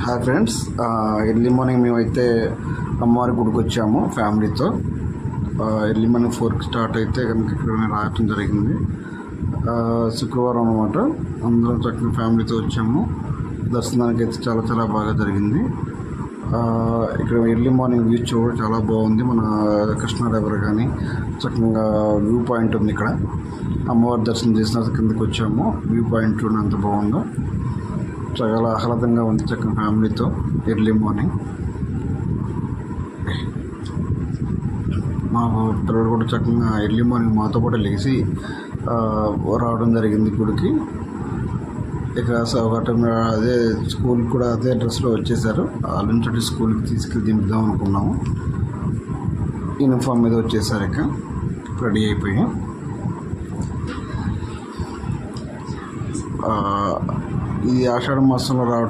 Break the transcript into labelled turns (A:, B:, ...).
A: Hi friends, early morning మేమైతే అమ్మవారి గుడికి వచ్చాము ఫ్యామిలీతో. ఎర్లీ మార్నింగ్ 4కి స్టార్ట్ అయితే కనుక ఇక్కడ రావటం జరిగింది. శుక్రవారం అనమాట. అందరం చక్కగా ఫ్యామిలీతో వచ్చాము. దర్శనానికి అయితే చాలా చాలా బాగా జరిగింది. ఇక్కడ ఎర్లీ మార్నింగ్ వ్యూ కూడా చాలా బాగుంది. మన కృష్ణా రివర్ కానీ చక్కగా వ్యూ పాయింట్ ఉంది. ఇక్కడ అమ్మవారి దర్శనం చేసిన కిందకి వచ్చాము. వ్యూ పాయింట్ చూడండి అంత బాగుందో. చాలా ఆహ్లాదంగా ఉంది చక్కగా ఫ్యామిలీతో ఎర్లీ మార్నింగ్. మా పిల్లలు కూడా చక్కగా ఎర్లీ మార్నింగ్ మాతో పాటు లేచి రావడం జరిగింది గుడికి. ఇక అదే స్కూల్కి కూడా అదే డ్రెస్లో వచ్చేసారు. నుంచి స్కూల్కి తీసుకెళ్ళి దింపుదాం అనుకున్నాము. యూనిఫామ్ మీద వచ్చేసారు. ఇక రెడీ అయిపోయి ఈ ఆషాఢ మాసంలో రావడం